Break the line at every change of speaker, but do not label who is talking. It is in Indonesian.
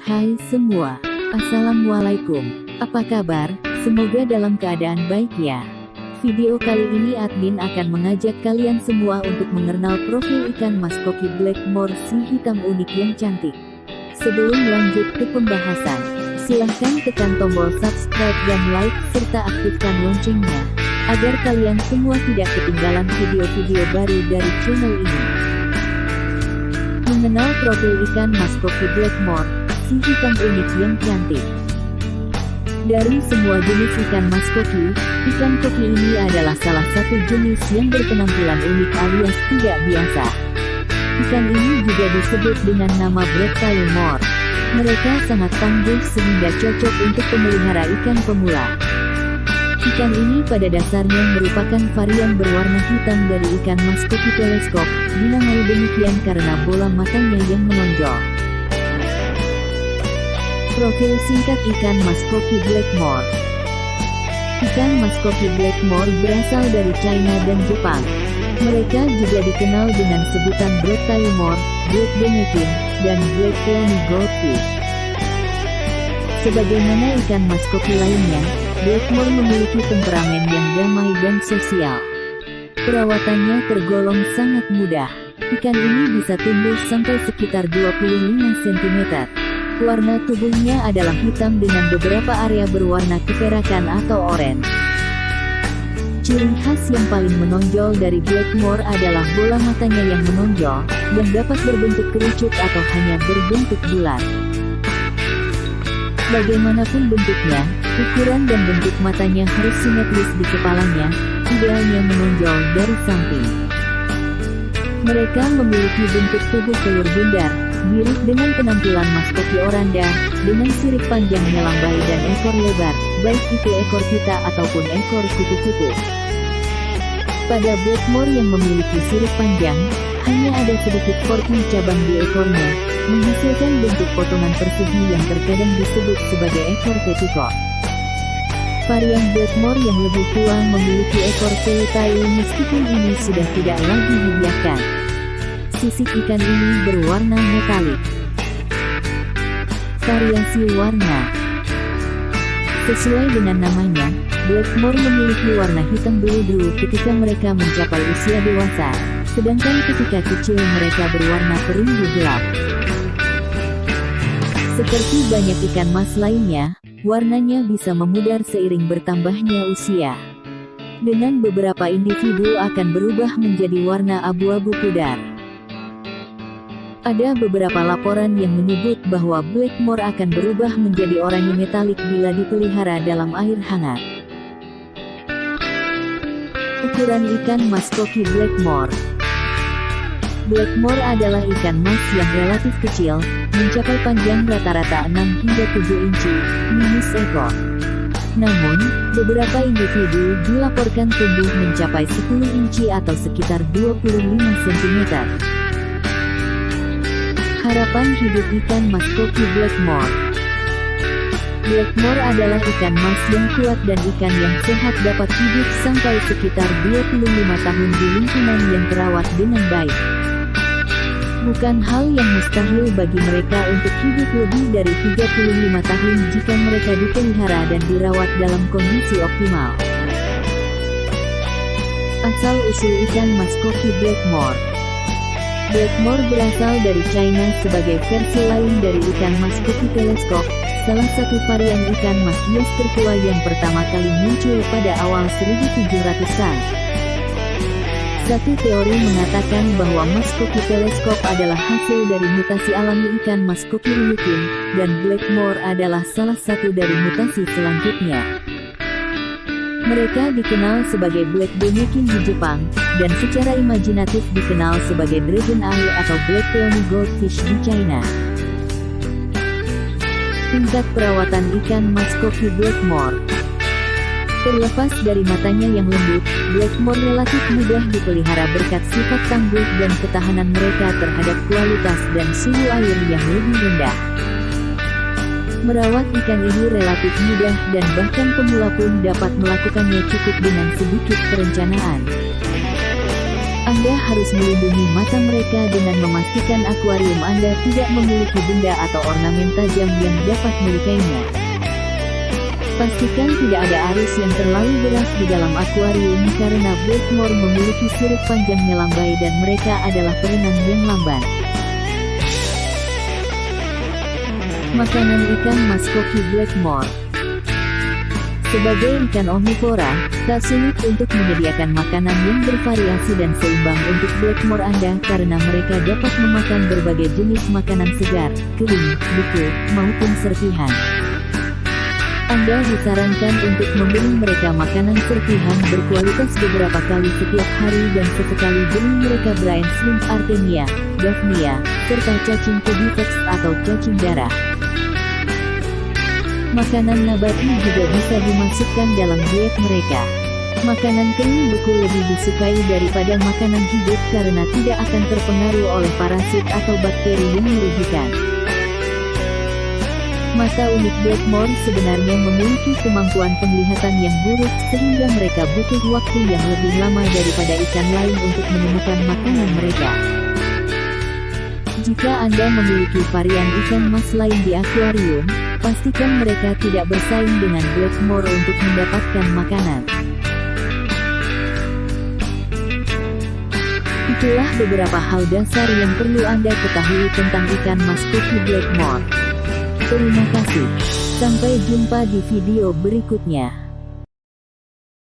Hai semua, Assalamualaikum. Apa kabar? Semoga dalam keadaan baik ya. Video kali ini admin akan mengajak kalian semua untuk mengenal profil ikan mas koki Blackmore si hitam unik yang cantik. Sebelum lanjut ke pembahasan, silahkan tekan tombol subscribe dan like serta aktifkan loncengnya, agar kalian semua tidak ketinggalan video-video baru dari channel ini. Mengenal profil ikan mas koki Blackmore si hitam unik yang cantik. Dari semua jenis ikan mas koki, ikan koki ini adalah salah satu jenis yang berpenampilan unik alias tidak biasa. Ikan ini juga disebut dengan nama Black Tail Moor. Mereka sangat tangguh sehingga cocok untuk pemelihara ikan pemula. Ikan ini pada dasarnya merupakan varian berwarna hitam dari ikan mas koki teleskop, dinamai demikian karena bola matanya yang menonjol. Profil singkat ikan mas koki Blackmore. Ikan mas koki Blackmore berasal dari China dan Jepang. Mereka juga dikenal dengan sebutan Black Tail Moor, Black Bennekin, dan Black Peony Goldfish. Sebagaimana ikan mas koki lainnya, Blackmore memiliki temperamen yang damai dan sosial. Perawatannya tergolong sangat mudah. Ikan ini bisa tumbuh sampai sekitar 25 cm. Warna tubuhnya adalah hitam dengan beberapa area berwarna keperakan atau oranye. Ciri khas yang paling menonjol dari Blackmore adalah bola matanya yang menonjol, yang dapat berbentuk kerucut atau hanya berbentuk bulat. Bagaimanapun bentuknya, ukuran dan bentuk matanya harus simetris di kepalanya, idealnya menonjol dari samping. Mereka memiliki bentuk tubuh telur bundar, mirip dengan penampilan mas koki oranda, dengan sirip panjang melambai dan ekor lebar, baik itu ekor pita ataupun ekor kupu-kupu. Pada Blackmore yang memiliki sirip panjang, hanya ada sedikit forking cabang di ekornya, menghasilkan bentuk potongan persegi yang terkadang disebut sebagai ekor petticoat. Varian Blackmore yang lebih tua memiliki ekor tail meskipun ini sudah tidak lagi dibiarkan. Sisik ikan ini berwarna metalik. Variasi warna. Sesuai dengan namanya, Blackmore memiliki warna hitam biru ketika mereka mencapai usia dewasa, sedangkan ketika kecil mereka berwarna perunggu gelap. Seperti banyak ikan mas lainnya, warnanya bisa memudar seiring bertambahnya usia. Dengan beberapa individu akan berubah menjadi warna abu-abu pudar. Ada beberapa laporan yang menyebut bahwa Blackmore akan berubah menjadi oranye metalik bila dipelihara dalam air hangat. Ukuran ikan mas koki Blackmore. Blackmore adalah ikan mas yang relatif kecil, mencapai panjang rata-rata 6 hingga 7 inci, minus ekor. Namun, beberapa individu dilaporkan tumbuh mencapai 10 inci atau sekitar 25 cm. Harapan hidup ikan mas koki Blackmore. Blackmore adalah ikan mas yang kuat dan ikan yang sehat dapat hidup sampai sekitar 25 tahun di lingkungan yang terawat dengan baik. Bukan hal yang mustahil bagi mereka untuk hidup lebih dari 35 tahun jika mereka dipelihara dan dirawat dalam kondisi optimal. Asal-usul ikan mas koki Blackmore. Blackmore berasal dari China sebagai versi lain dari ikan mas koki teleskop, salah satu varian ikan mas hias tertua yang pertama kali muncul pada awal 1700-an. Satu teori mengatakan bahwa mas koki teleskop adalah hasil dari mutasi alami ikan mas koki Ryukin, dan Blackmore adalah salah satu dari mutasi selanjutnya. Mereka dikenal sebagai Black Bennekin di Jepang, dan secara imajinatif dikenal sebagai Dragon Eye atau Black Peony Goldfish di China. Tingkat perawatan ikan mas koki Blackmore. Terlepas dari matanya yang lembut, Blackmore relatif mudah dipelihara berkat sifat tangguh dan ketahanan mereka terhadap kualitas dan suhu air yang lebih rendah. Merawat ikan ini relatif mudah dan bahkan pemula pun dapat melakukannya cukup dengan sedikit perencanaan. Anda harus melindungi mata mereka dengan memastikan akuarium Anda tidak memiliki benda atau ornamen tajam yang dapat melukainya. Pastikan tidak ada arus yang terlalu deras di dalam akuarium karena Blackmore memiliki sirip panjangnya lambai dan mereka adalah perenang yang lambat. Makanan ikan mas koki Blackmore. Sebagai ikan omnivora, tak sulit untuk menyediakan makanan yang bervariasi dan seimbang untuk Blackmore Anda karena mereka dapat memakan berbagai jenis makanan segar, kering, beku, maupun serpihan. Anda disarankan untuk memberi mereka makanan serpihan berkualitas beberapa kali setiap hari dan sesekali beri mereka brine shrimp Artemia, Daphnia, serta cacing Codivex atau cacing darah. Makanan nabati juga bisa dimasukkan dalam diet mereka. Makanan kering beku lebih disukai daripada makanan hidup karena tidak akan terpengaruh oleh parasit atau bakteri yang merugikan. Mata unik Blackmore sebenarnya memiliki kemampuan penglihatan yang buruk sehingga mereka butuh waktu yang lebih lama daripada ikan lain untuk menemukan makanan mereka. Jika Anda memiliki varian ikan mas lain di akuarium, pastikan mereka tidak bersaing dengan Blackmore untuk mendapatkan makanan. Itulah beberapa hal dasar yang perlu Anda ketahui tentang ikan mas koki Blackmore. Terima kasih. Sampai jumpa di video berikutnya.